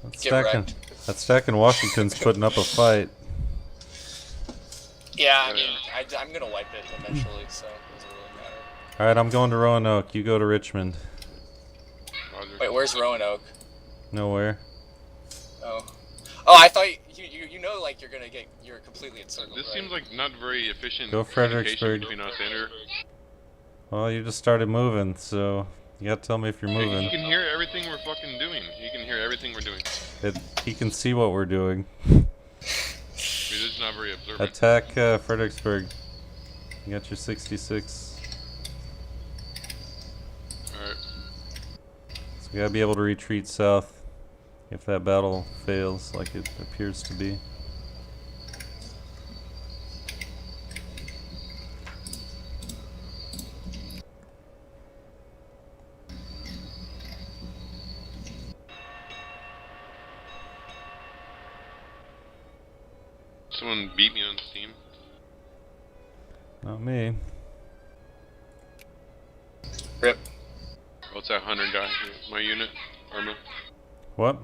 That stack in Washington's putting up a fight. Yeah, I mean, I'm gonna wipe it eventually, so it doesn't really matter. Alright, I'm going to Roanoke. You go to Richmond. Roger. Wait, where's Roanoke? Nowhere. Oh. Oh, I thought you know, like, you're completely encircled, This right? seems like not very efficient Go Fredericksburg. between us and her. Well, you just started moving, so you gotta tell me if you're He moving. can hear everything we're fucking doing. He can hear everything we're doing. He can see what we're doing. He's just not very observant. Attack Fredericksburg. You got your 66. Alright. So we gotta be able to retreat south if that battle fails, like it appears to be. Someone beat me on Steam. Not me. Rip. What's that hunter guy with my unit? Arma? What?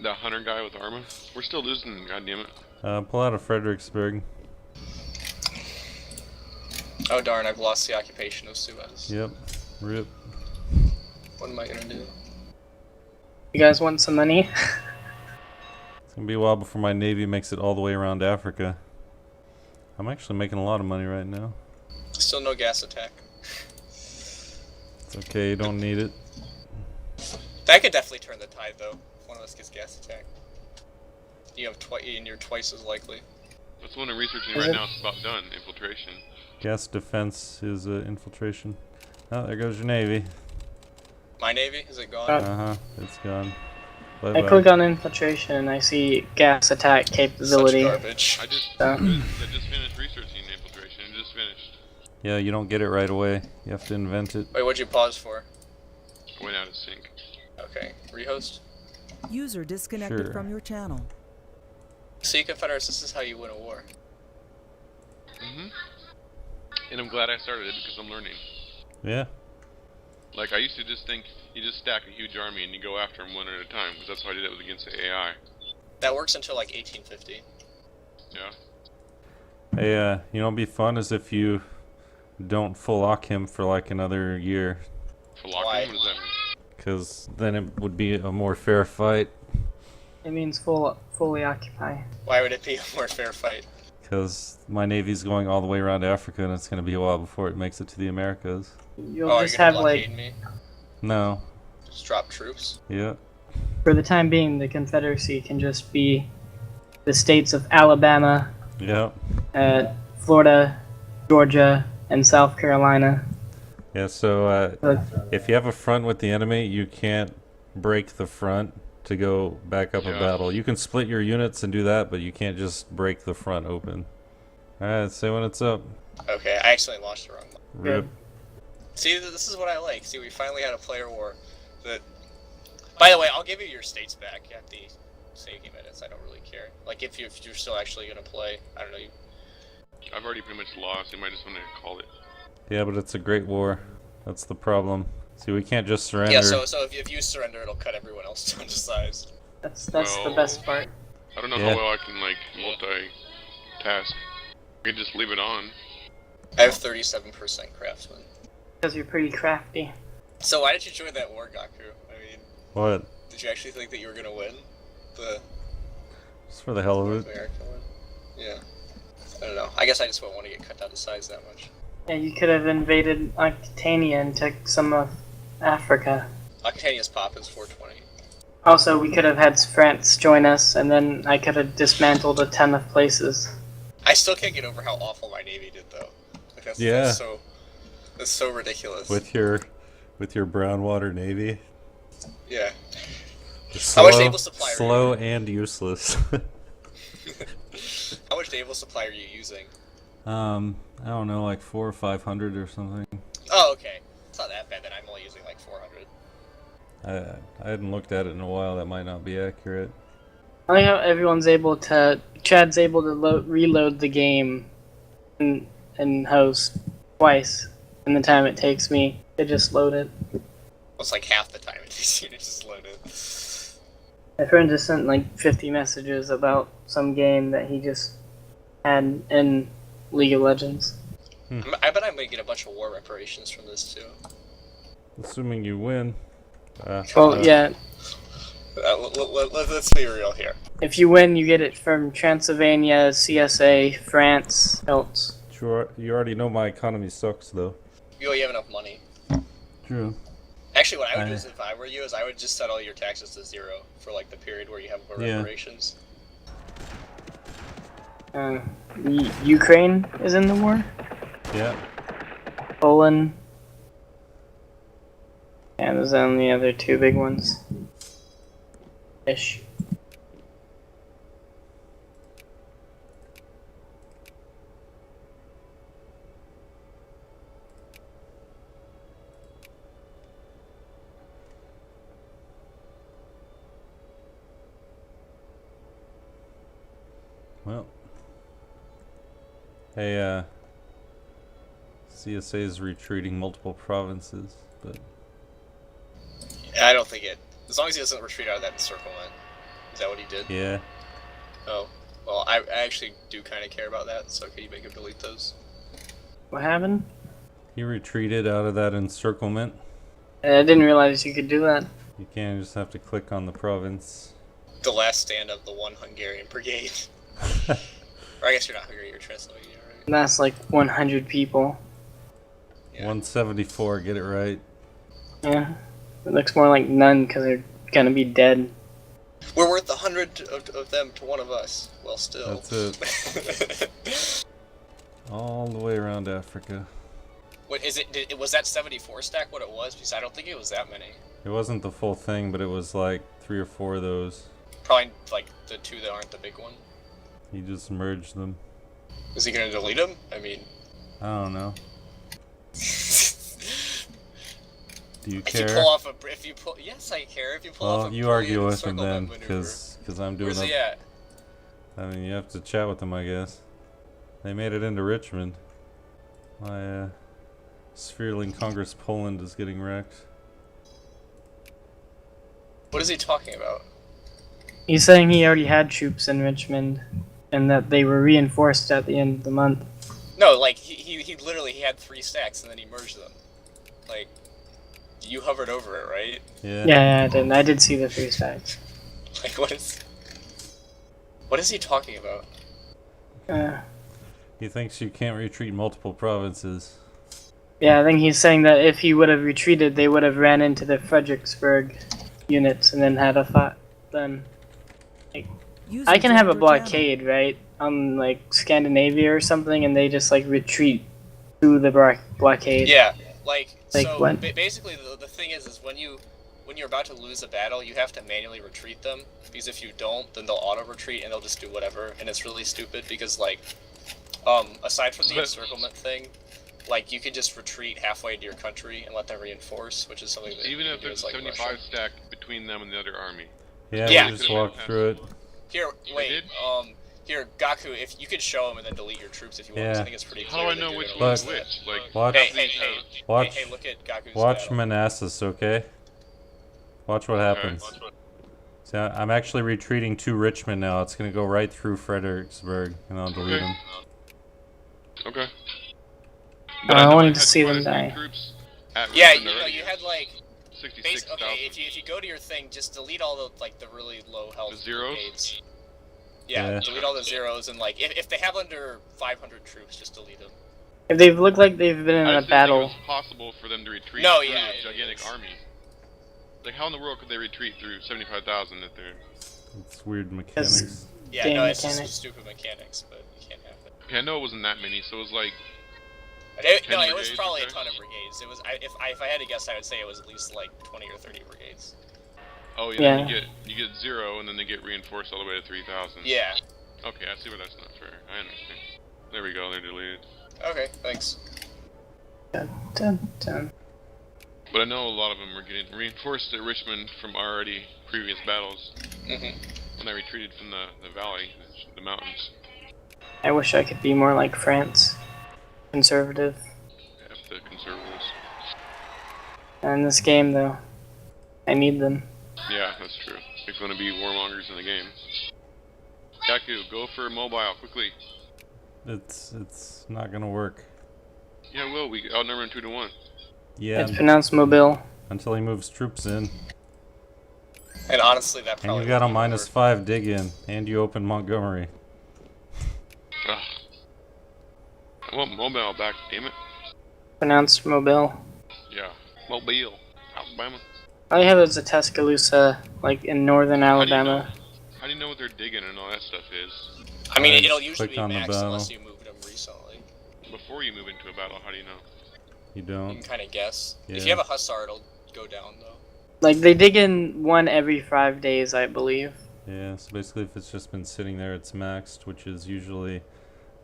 That hunter guy with Arma? We're still losing, goddammit. Pull out of Fredericksburg. Oh darn, I've lost the occupation of Suez. Yep. Rip. What am I gonna do? You guys want some money? It's gonna be a while before my navy makes it all the way around Africa. I'm actually making a lot of money right now. Still no gas attack. It's okay, you don't need it. That could definitely turn the tide, though. If one of us gets gas attack, and you're twice as likely. That's one I'm researching right now. It's about done. Infiltration. Gas defense is infiltration. Oh, there goes your navy. My navy? Is it gone? Uh-huh, it's gone. Bye I bye. click on infiltration and I see gas attack capability. Such garbage. I just finished researching infiltration. It just finished. Yeah, you don't get it right away. You have to invent it. Wait, what'd you pause for? I went out of sync. Okay, rehost. User disconnected Sure. from your channel. See, Confederates, this is how you win a war. And I'm glad I started it because I'm learning. Yeah. Like, I used to just think you just stack a huge army and you go after them one at a time, because that's how I did it with against the AI. That works until like 1850. Yeah. Hey, you know what'd be fun is if you don't full lock him for like another year. For locking, Why? what does that mean? Because then it would be a more fair fight. It means fully occupy. Why would it be a more fair fight? Because my navy's going all the way around Africa and it's going to be a while before it makes it to the Americas. You'll Oh, just you're have gonna blockade like, me? No. Just drop troops? Yeah. for the time being, the Confederacy can just be the states of Alabama, Yeah. Florida, Georgia, and South Carolina. Yeah, so if you have a front with the enemy, you can't break the front to go back up a battle. You can split your units and do that, but you can't just break the front open. Alright, say when it's up. Okay, I accidentally launched the wrong one. Rip. See, this is what I like. See, we finally had a player war that... By the way, I'll give you your states back at the saving minutes. I don't really care. Like, if you're still actually going to play, I don't know. I've already pretty much lost. You might just want to call it. Yeah, but it's a great war. That's the problem. See, we can't just surrender. Yeah, so if you surrender, it'll cut everyone else down to size. That's the best part. I don't know Yeah. how well I can, like, multitask. I could just leave it on. I have 37% craftsman. Because you're pretty crafty. So why did you join that war, Gaku? I mean, What? did you actually think that you were going to win? The Just for the hell of North it. American one? Yeah. I don't know. I guess I just wouldn't want to get cut down to size that much. Yeah, you could have invaded Aquitania and took some of Africa. Aquitania's pop is 420. Also, we could have had France join us, and then I could have dismantled a ton of places. I still can't get over how awful my navy did, though. Like, Yeah. That's so ridiculous. With your brown water navy. Yeah. Slow, How much naval supply are slow and useless. How much naval supply are you using? I don't know, like 400 or 500 or something. Oh, okay. It's not that bad then. I'm only using like 400. I hadn't looked at it in a while. That might not be accurate. I like how everyone's able to... Chad's able to reload the game and host twice in the time it takes me to just load it. Well, it's like half the time it takes you to just load it. My friend just sent like 50 messages about some game that he just had in League of Legends. I bet I'm gonna get a bunch of war reparations from this too. Assuming you win. Well, yeah, Let's be real here. if you win, you get it from Transylvania, CSA, France, else. Sure, you already know my economy sucks, though. You have enough money. True. Actually, what I would do is, if I were you, is I would just set all your taxes to 0 for like the period where you have war Yeah. reparations. Ukraine is in the war. Yeah. Poland. And there's only the other two big ones. Ish. Well. Hey, CSA is retreating multiple provinces, but I don't think it. As long as he doesn't retreat out of that encirclement. Is that what he did? yeah. Oh. Well, I actually do kind of care about that, so could you make him delete those? What happened? He retreated out of that encirclement. I didn't realize you could do that. You can't just have to click on the province. The last stand of the one Hungarian brigade. Or I guess you're not Hungary, you're Transylvania, right? That's like 100 people. Yeah. 174, get it right. Yeah. It looks more like none because they're gonna be dead. We're worth 100 of them to one of us. Well, still. That's it. All the way around Africa. What is it? Was that 74 stack what it was? Because I don't think it was that many. It wasn't the full thing, but it was like 3 or 4 of those. Probably like the 2 that aren't the big one. He just merged them. Is he gonna delete them? I mean, I don't know. Do you if you care? pull off yes, I care. If you pull off Well, a you argue brilliant with him then, encirclement maneuver. because I'm doing Where's he up. at? I mean, you have to chat with them, I guess. They made it into Richmond. My Sphereling Congress Poland is getting wrecked. What is he talking about? He's saying he already had troops in Richmond and that they were reinforced at the end of the month. No, like he literally had 3 stacks and then he merged them. Like, you hovered over it, right? Yeah. Yeah, I did. I did see the 3 stacks. Like, what is he talking about? He thinks you can't retreat multiple provinces. Yeah, I think he's saying that if he would have retreated, they would have ran into the Fredericksburg units and then had a fight. Then User I can have a joined your channel. blockade, right, on like Scandinavia or something, and they just like retreat to the blockade. Yeah, like Like so. what? Basically, the thing is when you're about to lose a battle, you have to manually retreat them, because if you don't, then they'll auto retreat and they'll just do whatever, and it's really stupid because like, aside from the encirclement thing, like you can just retreat halfway into your country and let them reinforce, which is something that Even you if do there's as, a like, 75 Russia. stack between them and the other army. Yeah, Yeah. we just walked through it. Here, You wait, did? here, Gaku, if you could show them and then delete your troops if you want, 'cause Yeah. I think it's pretty How clear. do I that know you're which gonna one's lose which? that. Like, Watch, Hey, hey, look at Gaku's watch battle. Manassas, okay? Watch what happens. See, I'm actually retreating to Richmond now. It's gonna go right through Fredericksburg, and I'll delete Okay. them. Okay. I know wanted had to see them quite a few die. troops at Yeah, Richmond you know, already. you had like 66,000. okay, if you go to your thing, just delete all the like the really low health The zeros? brigades. Yeah, Yeah. delete all the zeros and like if they have under 500 troops, just delete them. If they look like they've been in I a just didn't think it battle, was possible for them to retreat No, through yeah, a it gigantic is. army. Like, how in the world could they retreat through 75,000 if they're... It's weird mechanics. Yeah, Game no, it's mechanics. just stupid mechanics, but you can't have it. Okay, I know it wasn't that many, so it was like... No, 10 it was brigades, probably a okay. ton of brigades. It was if I had to guess, I would say it was at least like 20 or 30 brigades. Oh, yeah, Yeah. then you get 0, and then they get reinforced all the way to 3,000. Yeah. Okay, I see where that's not fair. I understand. There we go, they're deleted. Okay, thanks. dun, dun. But I know a lot of them were getting reinforced at Richmond from already previous battles. Mhm. When I retreated from the valley, the mountains. I wish I could be more like France, conservative. F the conservatives. In this game, though, I need them. Yeah, that's true. There's going to be warmongers in the game. Yaku, go for mobile, quickly. It's not gonna work. Yeah, it will. We outnumber him 2 to 1. Yeah, It's pronounced mobile. until he moves troops in. And honestly, that And probably you got a wouldn't even work. -5 dig in, and you open Montgomery. Ugh. I want mobile back, damn it. Pronounced mobile. Yeah, mobile. Alabama. All you have is a Tuscaloosa, like in northern How do you know? Alabama. How do you know what they're digging and all that stuff is? I mean, Just it'll usually click be on the max battle. unless you moved them recently. Before you move into a battle, how do you know? You You don't. can kind of guess. If Yeah. you have a hussar, it'll go down though. Like they dig in one every 5 days, I believe. Yeah, so basically if it's just been sitting there, it's maxed, which is usually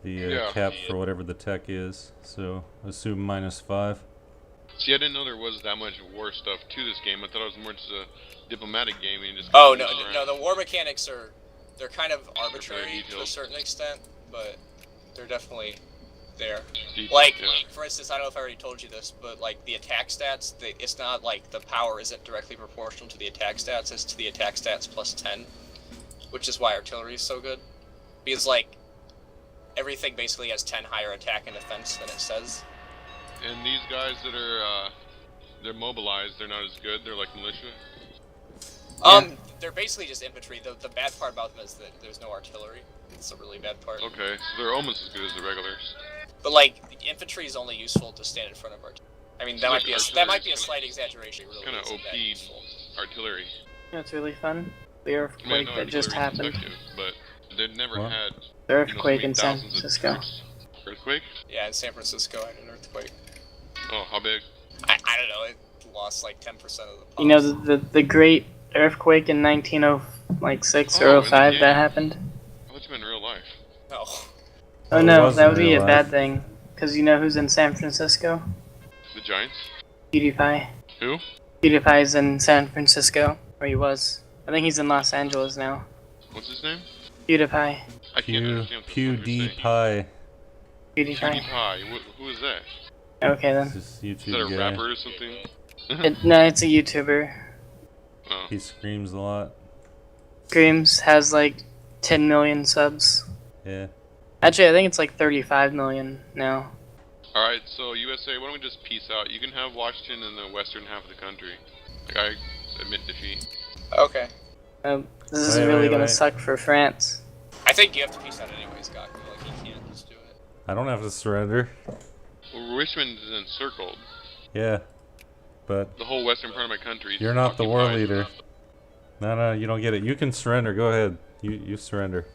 the Yeah. cap for whatever the tech is. So assume -5. See, I didn't know there was that much war stuff to this game. I thought it was more just a diplomatic game and you just Oh kinda no, move no, around. the war mechanics they're kind of arbitrary to a detailed. certain extent, but they're definitely there. Deep, Like, yeah. for instance, I don't know if I already told you this, but like the attack stats, it's not like the power isn't directly proportional to the attack stats, it's to the attack stats plus 10, which is why artillery is so good. Because like everything basically has 10 higher attack and defense than it says. And these guys that are, they're mobilized, they're not as good, they're like militia. They're basically just infantry. The bad part about them is that there's no artillery. It's a really bad part. Okay, so they're almost as good as the regulars. But like, the infantry is only useful to stand in front of artillery. I mean, So, that like, might be a artillery is slight exaggeration. It really Kinda isn't that OP useful. artillery. You know, it's really fun. The I mean, I earthquake know that just artillery is happened. effective, but they've never What? had The so earthquake many in San thousands of Francisco. troops. Earthquake? Yeah, in San Francisco, I had an earthquake. Oh, how big? I don't know. It lost like 10% of the. You know pops. the great earthquake in 1906 Oh, or in the 05 game. that happened? I thought you meant in real life. No. Oh it no, was that in would be real a bad life. thing. Cause you know who's in San Francisco? The Giants? PewDiePie. Who? PewDiePie's in San Francisco, or he was. I think he's in Los Angeles now. What's his name? PewDiePie. I can't Pew understand what the fuck Pew you're D saying. Pie. PewDiePie. PewDiePie. Who is that? Okay It's then. this Is that a YouTube guy. rapper or something? No, it's a YouTuber. Oh. He screams a lot. Screams has like 10 million subs. Yeah. Actually, I think it's like 35 million now. Alright, so USA, why don't we just peace out? You can have Washington in the western half of the country. Like, I admit defeat. Okay. This is Wait, really wait, gonna wait. suck for France. I think you have to peace out anyways, Gaku. Like, you can't just do it. I don't have to surrender. Well, Richmond is encircled. Yeah. But The whole western part of my country is you're not the war occupied. leader. No, you don't get it. You can surrender. Go ahead. You surrender.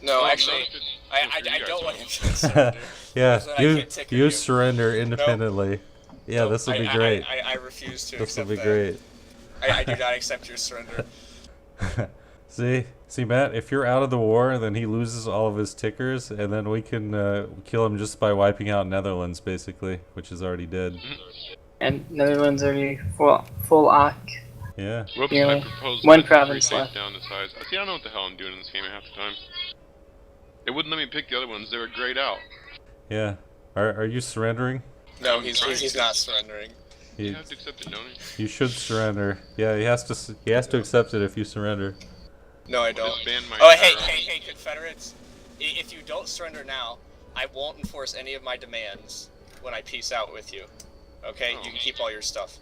No, Well, actually, no, it's- I it's for you don't guys, want though. him to surrender. Yeah, Because then I you can't ticker you you. surrender independently. Yeah, Nope, this will be I- great. I refuse to This will accept be that. great. I do not accept your surrender. See, Matt. If you're out of the war, then he loses all of his tickers, and then we can kill him just by wiping out Netherlands, basically, which is already dead. And Netherlands already full occ. Yeah. Whoops, Yeah, I like, proposed one that province three left. down to size. See, I don't know what the hell I'm doing in this game half the time. It wouldn't let me pick the other ones. They were grayed out. Yeah. Are you surrendering? No, he's not surrendering. You You, have to accept it, don't you? you should surrender. Yeah, he has to accept it if you surrender. No, I don't. Just ban my Oh, hey, entire- hey, Confederates! If you don't surrender now, I won't enforce any of my demands when I peace out with you. Okay, Oh. you can keep all your stuff.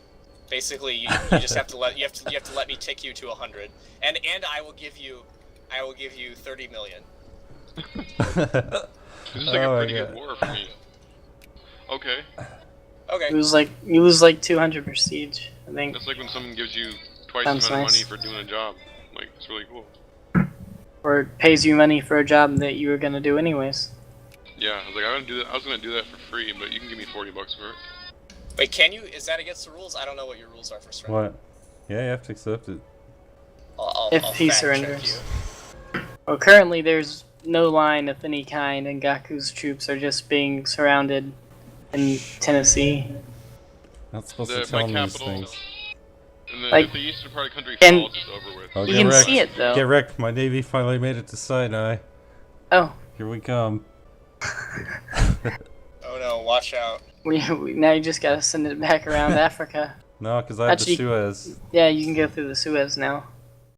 Basically, you just have to let you have to let me tick you to 100, and I will give you 30 million. This is like Oh a my pretty good God. war for me. Okay, Okay. You lose like 200 prestige, I think. that's like when someone gives you twice Sounds the amount nice. of money for doing a job. Like, it's really cool. Or it pays you money for a job that you were gonna do anyways. Yeah, I was like, I was gonna do that for free, but you can give me $40 for it. Wait, can you? Is that against the rules? I don't know what your rules are for surrender. What? Yeah, you have to accept it. If I'll he fact check surrenders. you. Well, currently there's no line of any kind, and Gaku's troops are just being surrounded in Tennessee. Not supposed The- to tell my him these capital- things. And then Like, if the eastern part of the country and- falls, it's over with. Oh, You get can wrecked. see it though. Get wrecked. My navy finally made it to Sinai. Oh, Here we come. Oh no! Watch out. now you just gotta send it back around Africa. No, because I have the Actually- Suez. Yeah, you can go through the Suez now.